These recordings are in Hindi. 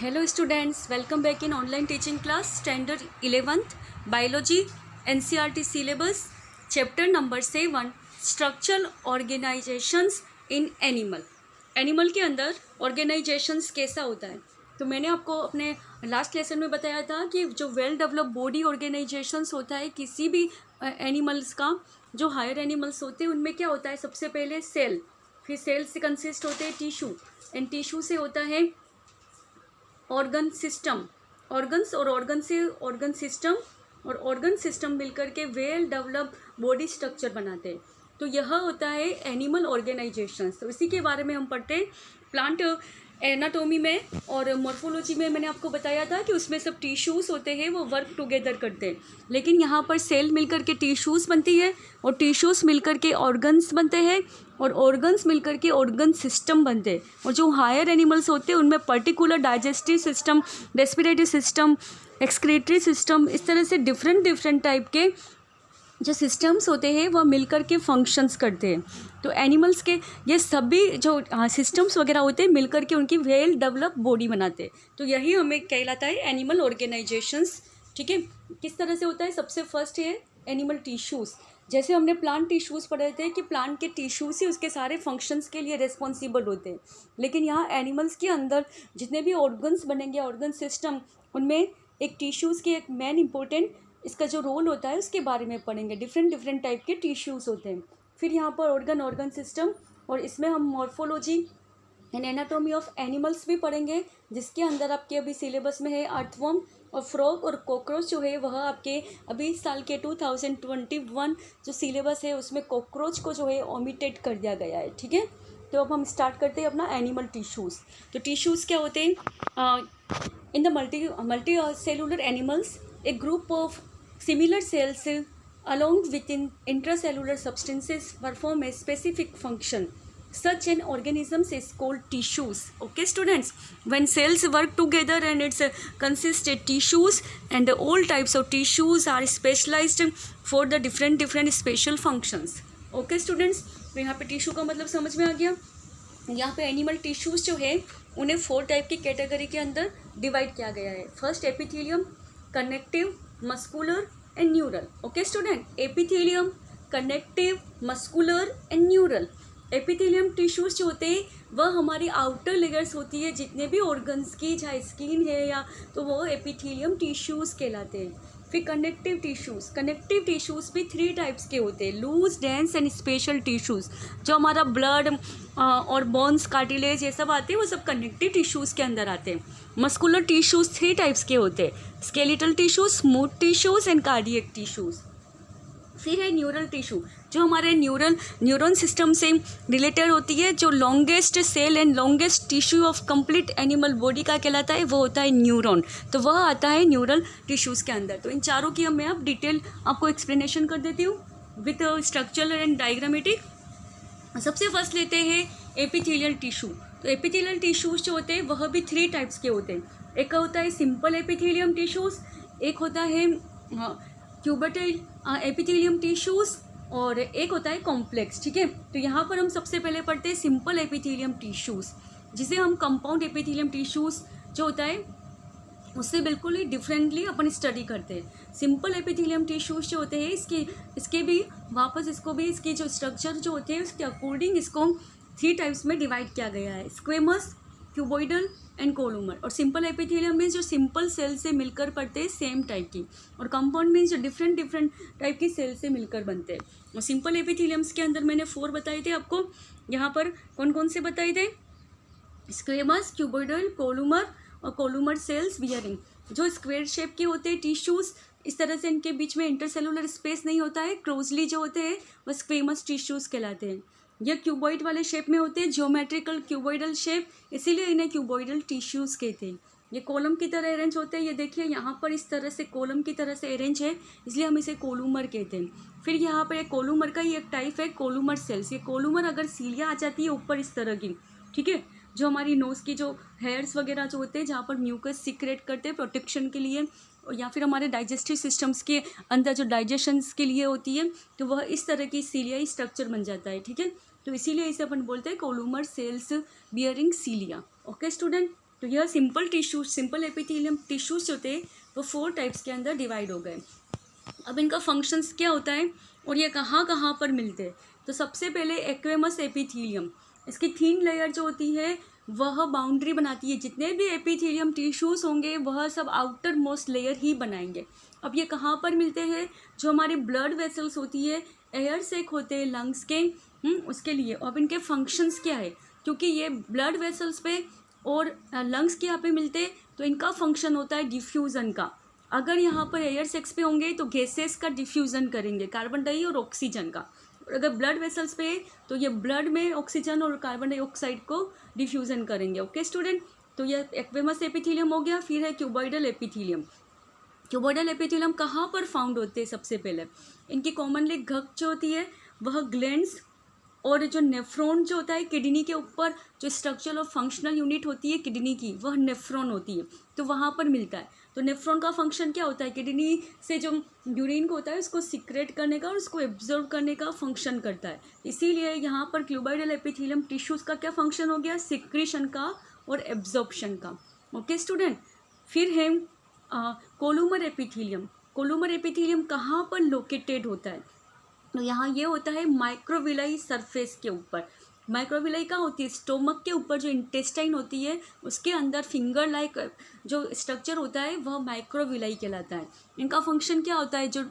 Hello students, welcome back in online teaching class standard 11th biology NCERT syllabus chapter number 7 structural organizations in animal के अंदर organizations कैसा होता है। तो मैंने आपको अपने लास्ट लेसन में बताया था कि जो वेल डेवलप बॉडी ऑर्गेनाइजेशंस होता है किसी भी एनिमल्स का, जो हायर एनिमल्स होते हैं उनमें क्या होता है, सबसे पहले सेल, फिर सेल से कंसिस्ट होते हैं टिश्यू, एंड टिश्यू से होता है ऑर्गन सिस्टम, ऑर्गन्स, और ऑर्गन से ऑर्गन सिस्टम, और ऑर्गन सिस्टम मिलकर के वेल डेवलप बॉडी स्ट्रक्चर बनाते हैं। तो यह होता है एनिमल ऑर्गेनाइजेशंस। तो इसी के बारे में हम पढ़ते हैं। प्लांट एनाटोमी में और मॉर्फोलॉजी में मैंने आपको बताया था कि उसमें सब टिश्यूज़ होते हैं, वो वर्क टुगेदर करते हैं। लेकिन यहाँ पर सेल मिलकर के टिश्यूज़ बनती है, और टिश्यूज़ मिलकर के ऑर्गन्स बनते हैं, और ऑर्गन्स मिलकर के ऑर्गन सिस्टम बनते हैं। और जो हायर एनिमल्स होते हैं उनमें particular digestive system, respiratory system, excretory system, इस तरह से डिफरेंट टाइप के जो सिस्टम्स होते हैं वह मिलकर के फंक्शंस करते हैं। तो एनिमल्स के ये सभी जो सिस्टम्स वगैरह होते हैं मिलकर के उनकी वेल डेवलप बॉडी बनाते हैं। तो यही हमें कहलाता है एनिमल ऑर्गेनाइजेशंस। ठीक है, किस तरह से होता है, सबसे फर्स्ट है एनिमल टिश्यूज़। जैसे हमने प्लांट टिश्यूज़ पढ़े थे कि प्लांट के टिश्यूज़ ही उसके सारे फंक्शंस के लिए रिस्पॉन्सिबल होते हैं। लेकिन यहाँ एनिमल्स के अंदर जितने भी ऑर्गन्स बनेंगे, ऑर्गन सिस्टम, उनमें एक टिश्यूज़ की एक मेन इंपॉर्टेंट इसका जो रोल होता है उसके बारे में पढ़ेंगे। डिफरेंट टाइप के टिश्यूज़ होते हैं। फिर यहाँ पर ऑर्गन सिस्टम, और इसमें हम morphology and anatomy of animals भी पढ़ेंगे, जिसके अंदर आपके अभी सिलेबस में है अर्थवर्म और फ्रॉग और कॉकरोच जो है वह आपके अभी इस साल के 2021 जो सिलेबस है उसमें कॉकरोच को जो है ओमिटेड कर दिया गया है। ठीक है, तो अब हम स्टार्ट करते हैं अपना एनिमल टिश्यूज़। तो टिश्यूज़ क्या होते हैं, in the multi cellular animals A group of similar cells along with intracellular substances perform a specific function. Such an organism is called tissues. Okay students, when cells work together and it's consist of tissues, and all types of tissues are specialized for the different special functions. Okay students, तो यहाँ पे टिश्यू का मतलब समझ में आ गया। यहाँ पे एनिमल टिश्यूज़ जो है उन्हें 4 टाइप की कैटेगरी के अंदर डिवाइड किया गया है। First epithelium, connective, muscular and neural. Okay student, epithelium, connective, muscular and neural. Epithelium tissues जो होते हैं वह हमारी आउटर लेयर्स होती है जितने भी ऑर्गन्स की, चाहे स्किन है या, तो वो एपिथेलियम टिश्यूज़ कहलाते हैं। फिर कनेक्टिव टिश्यूज़ भी 3 टाइप्स के होते हैं, loose, dense and special tissues. जो हमारा ब्लड और बोन्स, कार्टिलेज ये सब आते हैं वो सब कनेक्टिव टिश्यूज़ के अंदर आते हैं। मस्कुलर टिश्यूज़ 3 टाइप्स के होते हैं, skeletal tissues, smooth tissues and cardiac tissues. फिर है न्यूरल टिश्यू, जो हमारे न्यूरॉन सिस्टम से रिलेटेड होती है। जो longest cell and longest tissue of complete animal body का कहलाता है वो होता है न्यूरॉन, तो वह आता है न्यूरल टिश्यूज़ के अंदर। तो इन चारों की मैं अब डिटेल आपको एक्सप्लेनेशन कर देती हूँ विथ स्ट्रक्चरल एंड डायग्रामेटिक। सबसे फर्स्ट लेते हैं एपिथेलियल टिश्यू। तो एपिथेलियल टिश्यूज़ जो होते हैं वह भी 3 टाइप्स के होते हैं। एक होता है सिंपल एपिथेलियम टिश्यूज़, एक होता है क्यूबेटाइल एपिथेलियम टिश्यूज़, और एक होता है कॉम्प्लेक्स। ठीक है, तो यहाँ पर हम सबसे पहले पढ़ते हैं सिंपल एपिथेलियम टिश्यूज़, जिसे हम कंपाउंड एपिथेलियम टिश्यूज़ जो होता है उससे बिल्कुल ही डिफरेंटली अपन स्टडी करते हैं। सिंपल एपिथेलियम टिश्यूज़ जो होते हैं इसके भी वापस इसको भी इसकी जो स्ट्रक्चर जो होते हैं उसके अकॉर्डिंग इसको 3 टाइप्स में डिवाइड किया गया है, स्क्वेमस, क्यूबॉइडल एंड कोलूमर। और सिंपल एपिथेलियम मीन्स जो सिंपल सेल से मिलकर पड़ते हैं सेम टाइप की, और कंपाउंड मीन्स जो डिफरेंट टाइप की सेल से मिलकर बनते हैं। और सिंपल एपिथेलियम्स के अंदर मैंने 4 बताए थे आपको। यहाँ पर कौन कौन से बताए थे, स्क्वेमस, क्यूबॉइडल, कोलूमर और कोलूमर सेल्स बियरिंग। जो स्क्वेयर शेप के होते हैं टिश्यूज़, इस तरह से इनके बीच में इंटरसेलुलर स्पेस नहीं होता है, क्लोजली जो होते हैं वह स्क्वेमस टिश्यूज़ कहलाते हैं। यह क्यूबॉइड वाले शेप में होते हैं, ज्योमेट्रिकल क्यूबॉइडल शेप, इसीलिए इन्हें क्यूबॉइडल टिश्यूज़ कहते हैं। ये कॉलम की तरह अरेंज होते हैं, ये देखिए यहाँ पर इस तरह से कॉलम की तरह से अरेंज है, इसलिए हम इसे कोलूमर कहते हैं। फिर यहाँ पर एक कोलूमर का ही एक टाइप है कोलूमर सेल्स। ये कोलूमर अगर सीलिया आ जाती है ऊपर इस तरह की, ठीक है, जो हमारी नोज़ की जो हेयर्स वगैरह जो होते हैं जहाँ पर म्यूकस सीक्रेट करते हैं प्रोटेक्शन के लिए, या फिर हमारे डाइजेस्टिव सिस्टम्स के अंदर जो डाइजेशंस के लिए होती है, तो वह इस तरह की सीलियाई स्ट्रक्चर बन जाता है। ठीक है, तो इसीलिए इसे अपन बोलते हैं कोलूमर सेल्स बियरिंग सीलिया। ओके स्टूडेंट, तो यह simple tissue, simple epithelium tissues जो थे वो 4 टाइप्स के अंदर डिवाइड हो गए। अब इनका फंक्शंस क्या होता है और ये कहाँ कहाँ पर मिलते हैं। तो सबसे पहले एक्वेमस एपिथेलियम, इसकी थीन लेयर जो होती है वह बाउंड्री बनाती है। जितने भी एपिथेलियम टिश्यूज़ होंगे वह सब आउटर मोस्ट लेयर ही बनाएंगे। अब ये कहाँ पर मिलते हैं, जो हमारी ब्लड वेसल्स होती है, एयर सेक होते हैं लंग्स के, उसके लिए। अब इनके फंक्शंस क्या है, क्योंकि ये ब्लड वेसल्स पे और लंग्स के यहाँ पे मिलते हैं, तो इनका फंक्शन होता है डिफ्यूज़न का। अगर यहाँ पर एयर सेक्स पे होंगे तो गैसेस का डिफ्यूज़न करेंगे, कार्बन डाई और ऑक्सीजन का। और अगर ब्लड वेसल्स पे तो ये ब्लड में ऑक्सीजन और कार्बन डाइऑक्साइड को डिफ्यूज़न करेंगे। ओके स्टूडेंट, तो ये एक्वेमस एपिथेलियम हो गया। फिर है क्यूबॉइडल एपिथेलियम। क्यूबॉइडल एपिथेलियम कहाँ पर फाउंड होते हैं, सबसे पहले इनकी कॉमनली घक जो होती है वह ग्लैंड्स और जो नेफ्रॉन जो होता है किडनी के ऊपर, जो स्ट्रक्चरल और फंक्शनल यूनिट होती है किडनी की वह नेफ्रॉन होती है, तो वहाँ पर मिलता है। तो नेफ्रॉन का फंक्शन क्या होता है, किडनी से जो यूरिन को होता है उसको सिक्रेट करने का और उसको एब्जॉर्ब करने का फंक्शन करता है। इसीलिए यहाँ पर क्यूबॉइडल एपिथेलियम टिश्यूज़ का क्या फंक्शन हो गया, सिक्रीशन का और एब्जॉर्प्शन का। ओके स्टूडेंट, फिर है कोलूमर एपिथेलियम। कोलूमर एपिथेलियम कहाँ पर लोकेटेड होता है, तो यहाँ ये होता है माइक्रोविलाई सरफेस के ऊपर। माइक्रोविलाई कहाँ होती है, स्टोमक के ऊपर जो इंटेस्टाइन होती है उसके अंदर फिंगर लाइक जो स्ट्रक्चर होता है वह माइक्रोविलाई कहलाता है। इनका फंक्शन क्या होता है, जो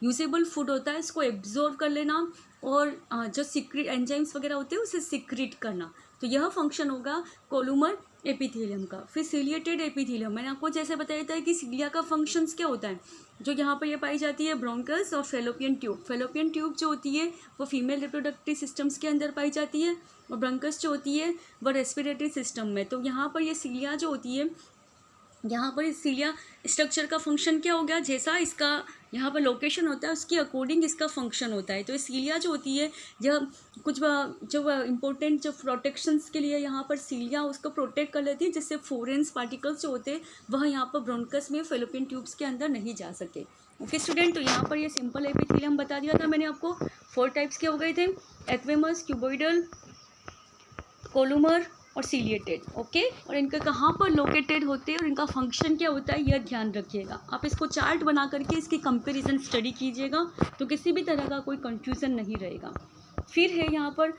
यूजेबल फूड होता है इसको एब्जॉर्ब कर लेना और जो सिक्रीट एंजाइम्स वगैरह होते हैं उसे सिक्रीट करना। तो यह फंक्शन होगा कोलूमर एपिथेलियम का। फिर सिलिएटेड एपिथेलियम, मैंने आपको जैसे बताया था कि सिलिया का फंक्शंस क्या होता है, जो यहाँ पर ये पाई जाती है ब्रोंकस और फेलोपियन ट्यूब। फेलोपियन ट्यूब जो होती है वो फीमेल रिप्रोडक्टिव सिस्टम्स के अंदर पाई जाती है और ब्रोंकस जो होती है वह रेस्पिरेटरी सिस्टम में। तो यहाँ पर ये सिलिया जो होती है, यहाँ पर सिलिया स्ट्रक्चर का फंक्शन क्या हो गया, जैसा इसका यहाँ पर लोकेशन होता है उसके अकॉर्डिंग इसका फंक्शन होता है। तो सिलिया जो होती है यह कुछ जो इम्पोर्टेंट जो प्रोटेक्शंस के लिए यहाँ पर सिलिया उसको प्रोटेक्ट कर लेती है, जिससे फॉरेन पार्टिकल्स जो होते हैं वह यहाँ पर ब्रोंकस में फेलोपियन ट्यूब्स के अंदर नहीं जा सके। ओके स्टूडेंट, तो यहाँ पर ये सिंपल एपिथेलियम बता दिया था मैंने आपको। 4 टाइप्स के हो गए थे, एक्वेमस, क्यूबॉइडल, कोलूमर और सिलिएटेड। ओके, और इनके कहाँ पर लोकेटेड होते हैं और इनका फंक्शन क्या होता है यह ध्यान रखिएगा। आप इसको चार्ट बना करके इसकी कंपैरिजन स्टडी कीजिएगा तो किसी भी तरह का कोई कंफ्यूजन नहीं रहेगा। फिर है यहाँ पर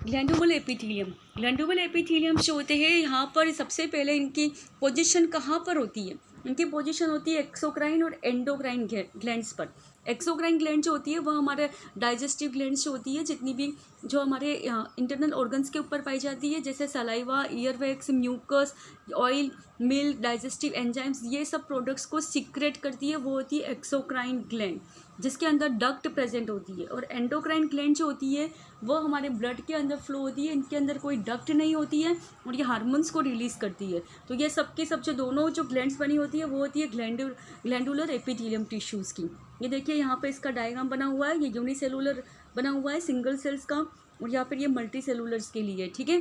ग्लैंडुलर एपिथेलियम। ग्लैंडुलर एपिथेलियम जो होते हैं यहाँ पर सबसे पहले इनकी पोजीशन कहाँ पर होती है, इनकी पोजीशन होती है एक्सोक्राइन और एंडोक्राइन ग्लैंड्स पर। एक्सोक्राइन ग्लैंड जो होती है वह हमारे डाइजेस्टिव ग्लैंड्स जो होती है, जितनी भी जो हमारे इंटरनल ऑर्गन्स के ऊपर पाई जाती है, जैसे saliva, earwax, mucus, oil, milk, digestive enzymes, ये सब प्रोडक्ट्स को सीक्रेट करती है, वो होती है एक्सोक्राइन ग्लैंड, जिसके अंदर डक्ट प्रेजेंट होती है। और एंडोक्राइन ग्लैंड जो होती है वो हमारे ब्लड के अंदर फ्लो होती है, इनके अंदर कोई डक्ट नहीं होती है और ये हार्मोन्स को रिलीज़ करती है। तो ये सबके सब जो दोनों जो ग्लैंड्स बनी होती है वो होती है ग्लैंडुलर एपिथेलियम टिश्यूज़ की। ये देखिए यहाँ पे इसका डायग्राम बना हुआ है, ये यूनिसेलुलर बना हुआ है सिंगल सेल्स का, और यहाँ पर ये मल्टी सेलुलर्स के लिए। ठीक है,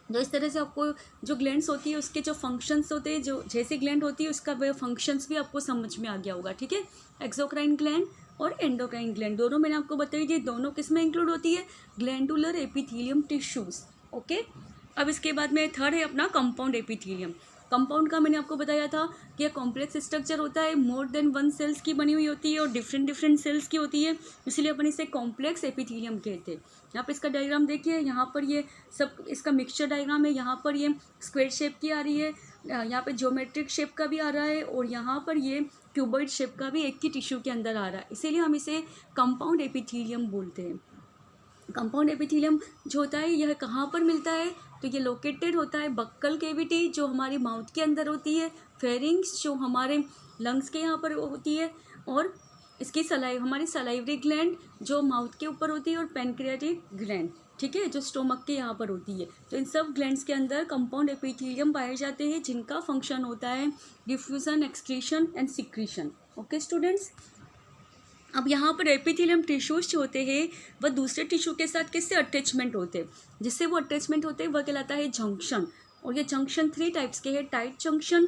तो इस तरह से आपको जो ग्लैंड्स होती है उसके जो फंक्शंस होते हैं, जो जैसी ग्लैंड होती है उसका वह फंक्शंस भी आपको समझ में आ गया होगा। ठीक है, एक्सोक्राइन ग्लैंड और एंडोक्राइन ग्लैंड दोनों मैंने आपको बताई थी, दोनों किस में इंक्लूड होती है, ग्लैंडुलर एपिथेलियम टिश्यूज़। ओके, अब इसके बाद में थर्ड है अपना कंपाउंड एपिथेलियम। कंपाउंड का मैंने आपको बताया था कि कॉम्प्लेक्स स्ट्रक्चर होता है, मोर देन 1 सेल्स की बनी हुई होती है और डिफरेंट सेल्स की होती है, इसलिए अपन इसे कॉम्प्लेक्स एपिथेलियम कहते हैं। यहाँ पे इसका डायग्राम देखिए, यहाँ पर ये सब इसका मिक्सचर डायग्राम है, यहाँ पर ये स्क्वायर शेप की आ रही है, यहाँ पे ज्योमेट्रिक शेप का भी आ रहा है और यहाँ पर ये क्यूबॉइड शेप का भी एक ही टिश्यू के अंदर आ रहा है, इसीलिए हम इसे कंपाउंड एपिथेलियम बोलते हैं। कंपाउंड एपिथेलियम जो होता है यह कहाँ पर मिलता है, तो ये लोकेटेड होता है बक्कल कैविटी जो हमारे माउथ के अंदर होती है, फेरिंग्स जो हमारे लंग्स के यहाँ पर होती है, और इसकी हमारी सलाइवरी ग्लैंड जो माउथ के ऊपर होती है, और पैनक्रियाटिक ग्लैंड, ठीक है, जो स्टोमक के यहाँ पर होती है। तो इन सब ग्लैंड्स के अंदर कंपाउंड एपिथेलियम पाए जाते हैं, जिनका फंक्शन होता है diffusion, excretion and secretion. Okay students, अब यहाँ पर एपिथेलियम टिश्यूज जो होते हैं वह दूसरे टिश्यू के साथ किससे अटैचमेंट होते हैं, जिससे वो अटैचमेंट होते हैं वह कहलाता है जंक्शन। और ये जंक्शन 3 टाइप्स के हैं, tight junction,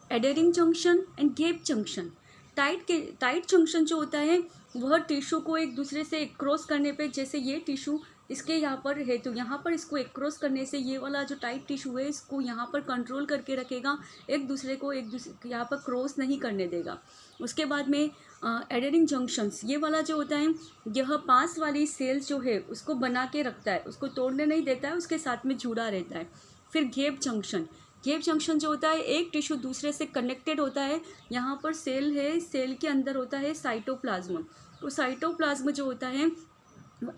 adhering junction and gap junction. Tight junction जो होता है वह टिश्यू को एक दूसरे से क्रॉस करने पे, जैसे ये टिश्यू इसके यहाँ पर है, तो यहाँ पर इसको क्रॉस करने से ये वाला जो टाइट टिश्यू है इसको यहाँ पर कंट्रोल करके रखेगा, एक दूसरे को यहाँ पर क्रॉस नहीं करने देगा। उसके बाद में एडेरिंग जंक्शंस, ये वाला जो होता है यह पास वाली सेल्स जो है उसको बना के रखता है, उसको तोड़ने नहीं देता है, उसके साथ में जुड़ा रहता है। फिर गैप जंक्शन, गैप जंक्शन जो होता है एक टिश्यू दूसरे से कनेक्टेड होता है। यहाँ पर सेल है, सेल के अंदर होता है साइटोप्लाज्म, तो साइटोप्लाज्म जो होता है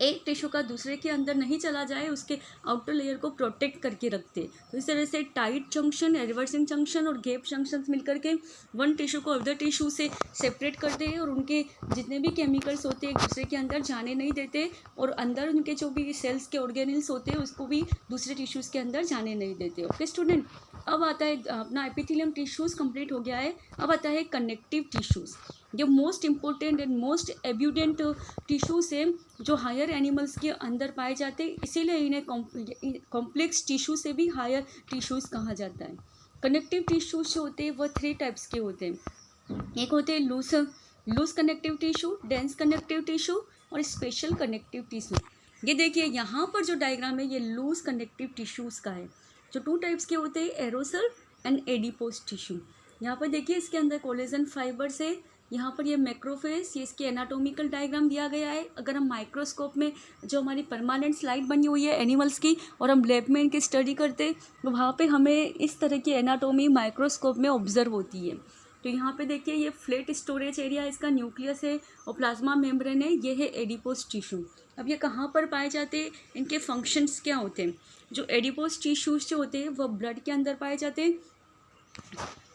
एक टिश्यू का दूसरे के अंदर नहीं चला जाए, उसके आउटर लेयर को प्रोटेक्ट करके रखते। तो इस तरह से टाइट जंक्शन, रिवर्सिंग जंक्शन और गैप जंक्शन मिलकर के वन टिश्यू को अदर टिश्यू से सेपरेट करते हैं और उनके जितने भी केमिकल्स होते हैं एक दूसरे के अंदर जाने नहीं देते, और अंदर उनके जो भी सेल्स के ऑर्गेनल्स होते हैं उसको भी दूसरे टिश्यूज़ के अंदर जाने नहीं देते। ओके स्टूडेंट, अब आता है अपना एपिथेलियम टिश्यूज़ कंप्लीट हो गया है। अब आता है कनेक्टिव टिश्यूज़, जो most important and most abundant tissues है जो हायर एनिमल्स के अंदर पाए जाते हैं, इसीलिए इन्हें कॉम्प्लेक्स टिश्यू से भी हायर टिश्यूज़ कहा जाता है। कनेक्टिव टिश्यूज जो होते हैं वह 3 टाइप्स के होते हैं। एक होते हैं loose connective tissue, dense connective tissue और स्पेशल कनेक्टिव टिश्यू। ये देखिए यहाँ पर जो डायग्राम है ये लूज कनेक्टिव टिश्यूज़ का है, जो 2 टाइप्स के होते हैं, एरोसल एंड एडिपोज टिश्यू। यहाँ पर देखिए इसके अंदर कोलेजन फाइबर्स है, यहाँ पर ये मैक्रोफेज, ये इसकी एनाटॉमिकल डायग्राम दिया गया है। अगर हम माइक्रोस्कोप में जो हमारी परमानेंट स्लाइड बनी हुई है एनिमल्स की और हम लैब में इनकी स्टडी करते तो वहाँ पे हमें इस तरह की एनाटॉमी माइक्रोस्कोप में ऑब्जर्व होती है। तो यहाँ पे देखिए ये फ्लैट स्टोरेज एरिया इसका न्यूक्लियस है और प्लाज्मा मेम्ब्रेन है, ये है एडिपोज टिश्यू। अब ये कहाँ पर पाए जाते हैं, इनके फंक्शंस क्या होते हैं। जो एडिपोज टिश्यूज जो होते हैं वह ब्लड के अंदर पाए जाते हैं,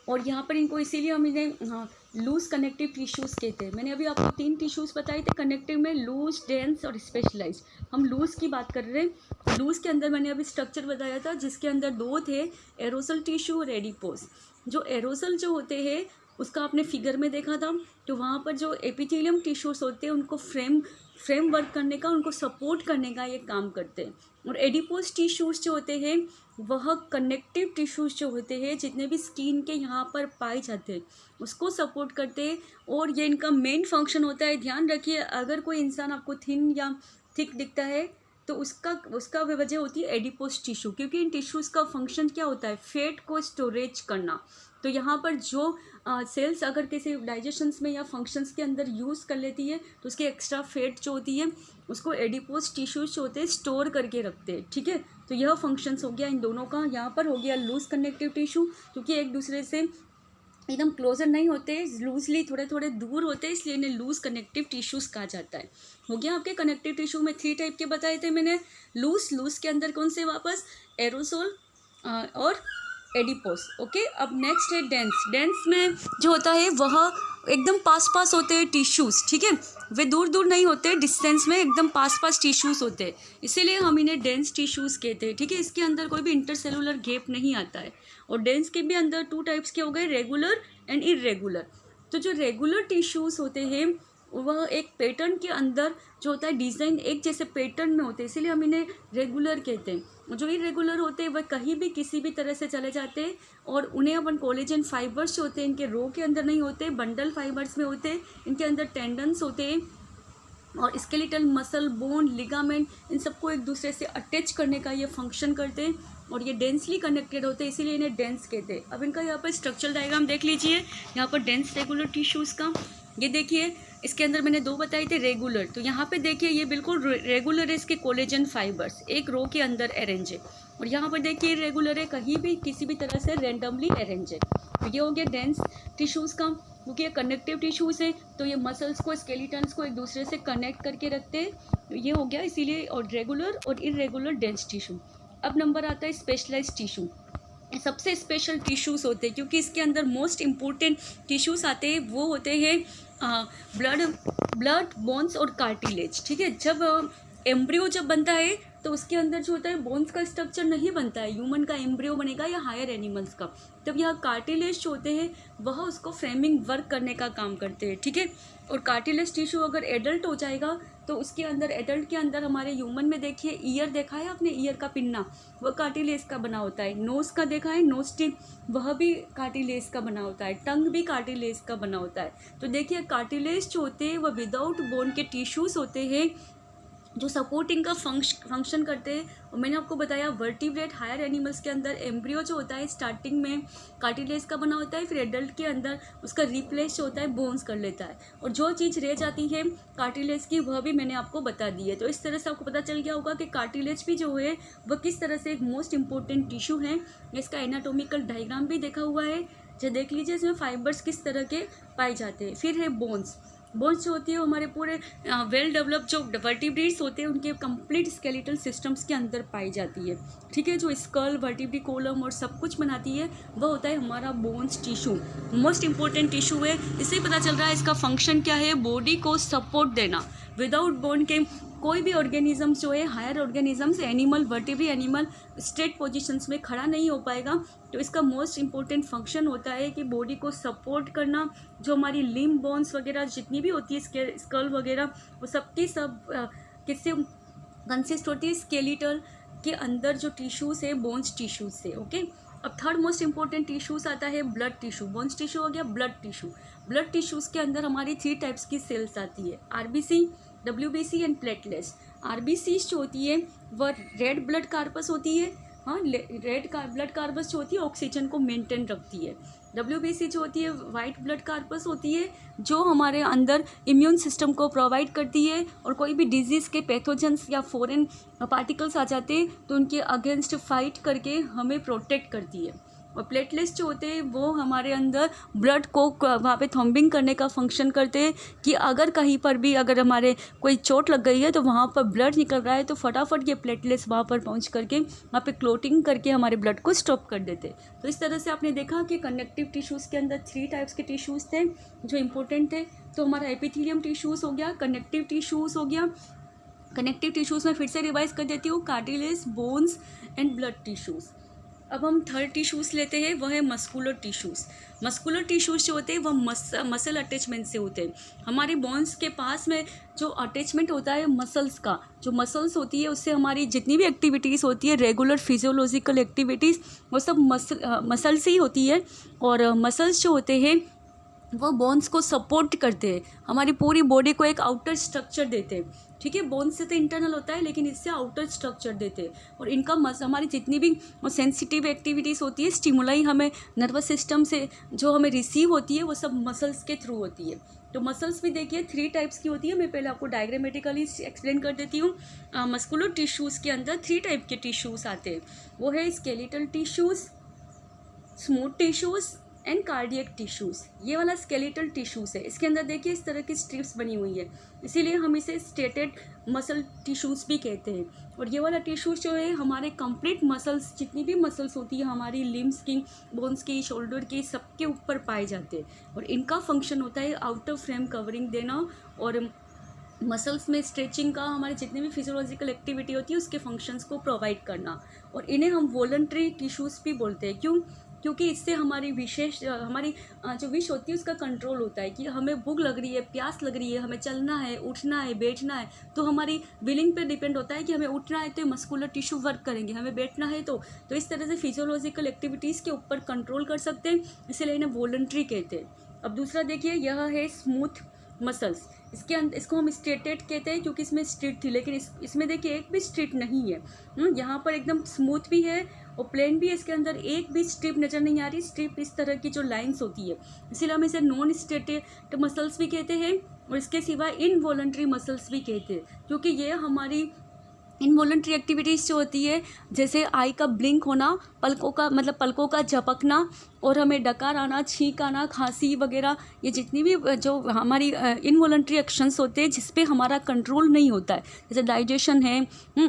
और यहाँ पर इनको इसीलिए हम इन्हें लूज कनेक्टिव टिश्यूज़ कहते हैं। मैंने अभी आपको 3 टिश्यूज़ बताए थे कनेक्टिव में, लूज, डेंस और स्पेशलाइज्ड। हम लूज की बात कर रहे हैं। लूज के अंदर मैंने अभी स्ट्रक्चर बताया था जिसके अंदर 2 थे, एरोसल टिश्यू और एडिपोज। जो एरोसल जो होते हैं उसका आपने फिगर में देखा था, तो वहाँ पर जो एपिथेलियम टिश्यूज़ होते हैं उनको फ्रेम वर्क करने का, उनको सपोर्ट करने का ये काम करते हैं। और एडिपोज टिश्यूज़ जो होते हैं वह कनेक्टिव टिश्यूज़ जो होते हैं जितने भी स्किन के यहाँ पर पाए जाते हैं उसको सपोर्ट करते हैं, और ये इनका मेन फंक्शन होता है। ध्यान रखिए, अगर कोई इंसान आपको थिन या थिक दिखता है तो उसका वजह होती है एडिपोज टिश्यू, क्योंकि इन टिश्यूज़ का फंक्शन क्या होता है, फैट को स्टोरेज करना। तो यहाँ पर जो सेल्स अगर किसी डाइजेशंस में या फंक्शंस के अंदर यूज़ कर लेती है तो उसकी एक्स्ट्रा फैट जो होती है उसको एडिपोज टिश्यूज जो होते हैं स्टोर करके रखते हैं। ठीक है, तो यह फंक्शंस हो गया इन दोनों का। यहाँ पर हो गया लूज कनेक्टिव टिश्यू, क्योंकि एक दूसरे से एकदम क्लोजर नहीं होते, लूजली थोड़े थोड़े दूर होते हैं, इसलिए इन्हें लूज कनेक्टिव टिश्यूज़ कहा जाता है। हो गया आपके कनेक्टिव टिश्यू में 3 टाइप के बताए थे मैंने। लूज के अंदर कौन से वापस, एरोसोल और एडिपोज। ओके, अब नेक्स्ट है डेंस में जो होता है वह एकदम पास होते हैं टिश्यूज़। ठीक है, वे दूर नहीं होते, डिस्टेंस में एकदम पास टिश्यूज़ होते हैं, इसीलिए हम इन्हें डेंस टिश्यूज़ कहते हैं। ठीक है, इसके अंदर कोई भी इंटरसेलुलर गैप नहीं आता है। और डेंस के भी अंदर 2 टाइप्स के हो गए, रेगुलर एंड इरेगुलर। तो जो रेगुलर टिश्यूज़ होते हैं वह एक पैटर्न के अंदर जो होता है डिज़ाइन एक जैसे पैटर्न में होते हैं, इसीलिए हम इन्हें रेगुलर कहते हैं। जो इरेगुलर होते हैं वह कहीं भी किसी भी तरह से चले जाते हैं, और उन्हें अपन कोलेजन फाइबर्स जो होते हैं इनके रो के अंदर नहीं होते, बंडल फाइबर्स में होते हैं। इनके अंदर टेंडन्स होते हैं और स्केलेटल मसल, बोन, लिगामेंट, इन सबको एक दूसरे से अटैच करने का ये फंक्शन करते हैं, और ये डेंसली कनेक्टेड होते हैं, इसीलिए इन्हें डेंस कहते हैं। अब इनका यहाँ पर स्ट्रक्चरल डायग्राम देख लीजिए। यहाँ पर डेंस रेगुलर टिश्यूज़ का ये देखिए, इसके अंदर मैंने 2 बताए थे रेगुलर, तो यहाँ पे देखिए ये बिल्कुल रेगुलर है, इसके कोलेजन फाइबर्स एक रो के अंदर अरेंज है। और यहाँ पर देखिए रेगुलर है, कहीं भी किसी भी तरह से रैंडमली अरेंज है। तो ये हो गया डेंस टिश्यूज़ का, क्योंकि ये कनेक्टिव टिश्यूज़ है तो ये मसल्स को, स्केलेटन्स को एक दूसरे से कनेक्ट करके रखते हैं, तो ये हो गया इसीलिए। और रेगुलर और इरेगुलर डेंस टिश्यू। अब नंबर आता है स्पेशलाइज्ड टिश्यू। सबसे स्पेशल टिश्यूज़ होते हैं, क्योंकि इसके अंदर मोस्ट इम्पोर्टेंट टिश्यूज़ आते हैं, वो होते हैं ब्लड, बोन्स और कार्टिलेज। ठीक है, जब एम्ब्रियो जब बनता है तो उसके अंदर जो होता है बोन्स का स्ट्रक्चर नहीं बनता है, ह्यूमन का एम्ब्रियो बनेगा या हायर एनिमल्स का, तब यहाँ कार्टिलेज जो होते हैं वह उसको फ्रेमिंग वर्क करने का काम करते हैं। ठीक है, और कार्टिलेज टिश्यू अगर एडल्ट हो जाएगा तो उसके अंदर, एडल्ट के अंदर हमारे ह्यूमन में देखिए ईयर देखा है आपने, ईयर का पिन्ना वह कार्टिलेज का बना होता है। नोज़ का देखा है, नोज टिप वह भी कार्टिलेज का बना होता है। टंग भी कार्टिलेज का बना होता है। तो देखिए कार्टिलेज जो होते हैं वह विदाउट बोन के टिश्यूज़ होते हैं, जो सपोर्टिंग का फंक्शन करते हैं। और मैंने आपको बताया वर्टिब्रेट हायर एनिमल्स के अंदर एम्ब्रियो जो होता है स्टार्टिंग में कार्टिलेज का बना होता है, फिर एडल्ट के अंदर उसका रिप्लेस जो होता है बोन्स कर लेता है, और जो चीज़ रह जाती है कार्टिलेज की वह भी मैंने आपको बता दी है। तो इस तरह से आपको पता चल गया होगा कि कार्टिलेज भी जो है वह किस तरह से एक मोस्ट इंपॉर्टेंट टिश्यू है। इसका एनाटोमिकल डायग्राम भी देखा हुआ है, जो देख लीजिए इसमें फाइबर्स किस तरह के पाए जाते हैं। फिर है बोन्स। बोन्स जो होती है हमारे पूरे वेल डेवलप जो वर्टिब्रेट्स होते हैं उनके कंप्लीट स्केलेटल सिस्टम्स के अंदर पाई जाती है। ठीक है, जो स्कल वर्टिब्री कोलम और सब कुछ बनाती है वह होता है हमारा bones tissue. Most important tissue है, इससे पता चल रहा है इसका फंक्शन क्या है, बॉडी को सपोर्ट देना। विदाउट बोन के कोई भी ऑर्गेनिजम्स जो है higher organisms animal vertebrate animal straight positions में खड़ा नहीं हो पाएगा। तो इसका मोस्ट इंपॉर्टेंट फंक्शन होता है कि बॉडी को सपोर्ट करना। जो हमारी लिम्ब बोन्स वगैरह जितनी भी होती है स्कल वगैरह वो सबकी सब किससे कंसिस्ट होती है, स्केलेटल के अंदर जो टिश्यूज है बोन्स टिश्यूज से। ओके, अब थर्ड मोस्ट इंपॉर्टेंट टिश्यूज आता है ब्लड टिश्यू। बोन्स टिश्यू हो गया, ब्लड टिश्यू। ब्लड टिश्यूज के अंदर हमारी 3 टाइप्स की सेल्स आती है, RBC, WBC and platelets. RBC जो होती है वह रेड ब्लड कार्पस होती है। हाँ, रेड ब्लड कार्पस जो होती है ऑक्सीजन को मेंटेन रखती है। डब्ल्यूबीसी जो होती है वाइट ब्लड कार्पस होती है, जो हमारे अंदर इम्यून सिस्टम को प्रोवाइड करती है, और कोई भी डिजीज़ के पैथोजेंस या फॉरेन पार्टिकल्स आ जाते हैं तो उनके अगेंस्ट फाइट करके हमें प्रोटेक्ट करती है। और प्लेटलेट्स जो होते हैं वो हमारे अंदर ब्लड को वहाँ पे थ्रॉम्बिंग करने का फंक्शन करते हैं, कि अगर कहीं पर भी अगर हमारे कोई चोट लग गई है तो वहाँ पर ब्लड निकल रहा है तो फटाफट ये प्लेटलेट्स वहाँ पर पहुँच करके वहाँ पे क्लोटिंग करके हमारे ब्लड को स्टॉप कर देते। तो इस तरह से आपने देखा कि कनेक्टिव टिश्यूज़ के अंदर 3 टाइप्स के टिश्यूज़ थे जो इंपॉर्टेंट थे। तो हमारा एपिथेलियम टिश्यूज़ हो गया, कनेक्टिव टिश्यूज़ हो गया। कनेक्टिव टिश्यूज़ में फिर से रिवाइज कर देती हूँ, cartilage, bones and blood tissues. अब हम थर्ड टिश्यूज़ लेते हैं, वह है मस्कुलर टिश्यूज़। मस्कुलर टिश्यूज़ जो होते हैं वह मसल अटैचमेंट से होते हैं। हमारे बोन्स के पास में जो अटैचमेंट होता है मसल्स का, जो मसल्स होती है उससे हमारी जितनी भी एक्टिविटीज़ होती है रेगुलर फिजियोलॉजिकल एक्टिविटीज़ वो सब मसल से ही होती है। और मसल्स जो होते हैं वो बोन्स को सपोर्ट करते हैं, हमारी पूरी बॉडी को एक आउटर स्ट्रक्चर देते हैं। ठीक है, बोन्स से तो इंटरनल होता है लेकिन इससे आउटर स्ट्रक्चर देते हैं। और इनका हमारी जितनी भी सेंसिटिव एक्टिविटीज़ होती है, स्टिमुलाई हमें नर्वस सिस्टम से जो हमें रिसीव होती है वो सब मसल्स के थ्रू होती है। तो मसल्स भी देखिए 3 टाइप्स की होती है। मैं पहले आपको डायग्रामेटिकली एक्सप्लेन कर देती हूँ। मस्कुलर टिश्यूज़ के अंदर 3 टाइप के टिश्यूज़ आते हैं, वो है skeletal tissues, smooth tissues and cardiac tissues. ये वाला स्केलेटल टिश्यूज़ है, इसके अंदर देखिए इस तरह की स्ट्रिप्स बनी हुई है, इसीलिए हम इसे स्टेटेड मसल टिश्यूज़ भी कहते हैं। और ये वाला टिश्यूज़ जो है हमारे कंप्लीट मसल्स, जितनी भी मसल्स होती है हमारी लिम्स की, बोन्स की, शोल्डर की, सबके ऊपर पाए जाते हैं। और इनका फंक्शन होता है आउटर फ्रेम कवरिंग देना और मसल्स में स्ट्रेचिंग का, हमारे जितनी भी फिजियोलॉजिकल एक्टिविटी होती है उसके फंक्शंस को प्रोवाइड करना। और इन्हें हम वॉलंटरी टिश्यूज़ भी बोलते हैं। क्यों? क्योंकि इससे हमारी हमारी जो विश होती है उसका कंट्रोल होता है, कि हमें भूख लग रही है, प्यास लग रही है, हमें चलना है, उठना है, बैठना है, तो हमारी विलिंग पे डिपेंड होता है कि हमें उठना है तो मस्कुलर टिश्यू वर्क करेंगे, हमें बैठना है तो इस तरह से फिजियोलॉजिकल एक्टिविटीज़ के ऊपर कंट्रोल कर सकते हैं, इसलिए इन्हें वॉलंटरी कहते हैं। अब दूसरा देखिए, यह है स्मूथ मसल्स। इसके अंदर इसको हम स्ट्रेटेड कहते हैं क्योंकि इसमें स्ट्रिट थी, लेकिन इसमें देखिए एक भी स्ट्रिट नहीं है। यहाँ पर एकदम स्मूथ भी है और प्लेन भी है, इसके अंदर एक भी स्ट्रिप नज़र नहीं आ रही। स्ट्रिप इस तरह की जो लाइंस होती है, इसीलिए हम इसे नॉन स्ट्रेटेड मसल्स भी कहते हैं और इसके सिवा इनवॉलंटरी मसल्स भी कहते हैं, क्योंकि ये हमारी इनवॉलंटरी एक्टिविटीज़ जो होती है, जैसे आई का ब्लिंक होना, पलकों का झपकना, और हमें डकार आना, छींक आना, खांसी वगैरह, ये जितनी भी जो हमारी इनवॉलंटरी एक्शंस होते हैं जिस पे हमारा कंट्रोल नहीं होता है, जैसे डाइजेशन है,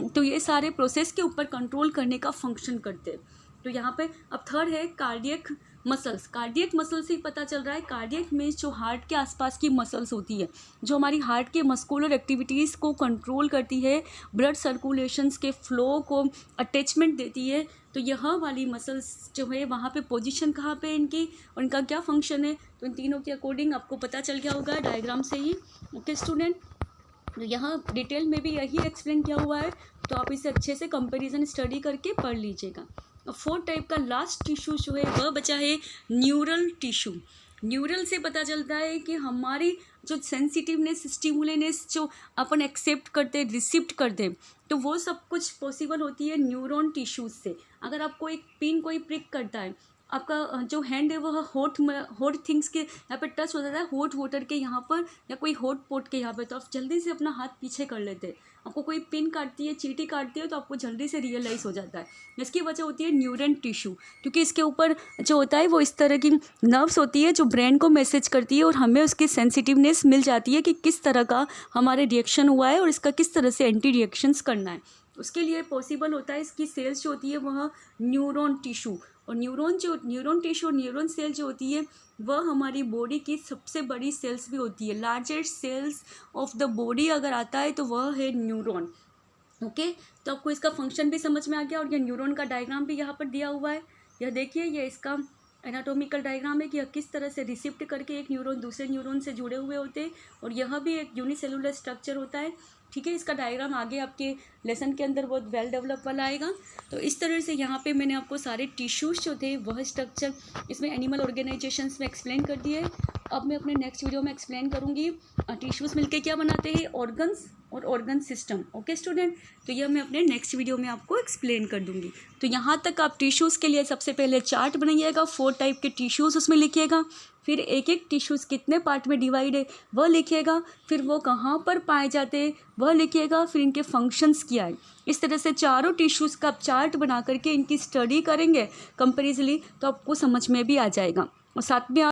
तो ये सारे प्रोसेस के ऊपर कंट्रोल करने का फंक्शन करते हैं। तो यहाँ पे अब थर्ड है कार्डियक मसल्स। कार्डियक मसल से ही पता चल रहा है, कार्डियक मीन्स जो हार्ट के आसपास की मसल्स होती है, जो हमारी हार्ट के मस्कुलर एक्टिविटीज़ को कंट्रोल करती है, ब्लड सर्कुलेशंस के फ्लो को अटैचमेंट देती है। तो यह वाली मसल्स जो है वहाँ पे पोजीशन कहाँ पे इनकी और इनका क्या फंक्शन है, तो इन तीनों के अकॉर्डिंग आपको पता चल गया होगा डायग्राम से ही। ओके स्टूडेंट, तो यहाँ डिटेल में भी यही एक्सप्लेन किया हुआ है, तो आप इसे अच्छे से कंपैरिजन स्टडी करके पढ़ लीजिएगा। 4 टाइप का लास्ट टिश्यू जो है वह बचा है न्यूरल टिश्यू। न्यूरल से पता चलता है कि हमारी जो सेंसिटिवनेस, स्टिमुलेनेस जो अपन एक्सेप्ट करते, रिसिप्ट करते, तो वो सब कुछ पॉसिबल होती है न्यूरॉन टिश्यूज से। अगर आपको एक पिन कोई प्रिक करता है, आपका जो हैंड है वह हॉट थिंग्स के यहाँ पे टच हो जाता है, हॉट वाटर के यहाँ पर या कोई हॉट पॉट के यहाँ पे, तो आप जल्दी से अपना हाथ पीछे कर लेते हैं। आपको कोई पिन काटती है, चींटी काटती है, तो आपको जल्दी से रियलाइज़ हो जाता है। इसकी वजह होती है न्यूरल टिश्यू, क्योंकि इसके ऊपर जो होता है वो इस तरह की नर्व्स होती है जो ब्रेन को मैसेज करती है और हमें उसकी सेंसिटिवनेस मिल जाती है कि किस तरह का हमारे रिएक्शन हुआ है और इसका किस तरह से एंटी रिएक्शंस करना है। उसके लिए पॉसिबल होता है इसकी सेल्स जो होती है वह न्यूरॉन टिश्यू, और न्यूरॉन टिश्यू और न्यूरॉन सेल जो होती है वह हमारी बॉडी की सबसे बड़ी सेल्स भी होती है। Largest cells of the body अगर आता है तो वह है न्यूरॉन। ओके, तो आपको इसका फंक्शन भी समझ में आ गया, और यह न्यूरॉन का डायग्राम भी यहाँ पर दिया हुआ है। यह देखिए, यह इसका एनाटॉमिकल डायग्राम है कि यह किस तरह से रिसिप्ट करके एक न्यूरॉन दूसरे न्यूरॉन से जुड़े हुए होते हैं, और यह भी एक यूनिसेलुलर स्ट्रक्चर होता है। ठीक है, इसका डायग्राम आगे आपके लेसन के अंदर बहुत वेल डेवलप वाला आएगा। तो इस तरह से यहाँ पे मैंने आपको सारे टिश्यूज़ जो थे वह स्ट्रक्चर इसमें एनिमल ऑर्गेनाइजेशंस में एक्सप्लेन कर दिए। अब मैं अपने नेक्स्ट वीडियो में एक्सप्लेन करूँगी टिश्यूज़ मिलके क्या बनाते हैं, ऑर्गन्स और ऑर्गन सिस्टम। ओके स्टूडेंट, तो यह मैं अपने नेक्स्ट वीडियो में आपको एक्सप्लेन कर दूँगी। तो यहाँ तक आप टिश्यूज़ के लिए सबसे पहले चार्ट बनाइएगा, 4 टाइप के टिश्यूज़ उसमें लिखिएगा, फिर एक एक टिश्यूज़ कितने पार्ट में डिवाइड है वह लिखिएगा, फिर वो कहाँ पर पाए जाते हैं वह लिखिएगा, फिर इनके फंक्शंस क्या है। इस तरह से चारों टिश्यूज़ का आप चार्ट बना करके इनकी स्टडी करेंगे कंपेरेटिवली, तो आपको समझ में भी आ जाएगा। और साथ में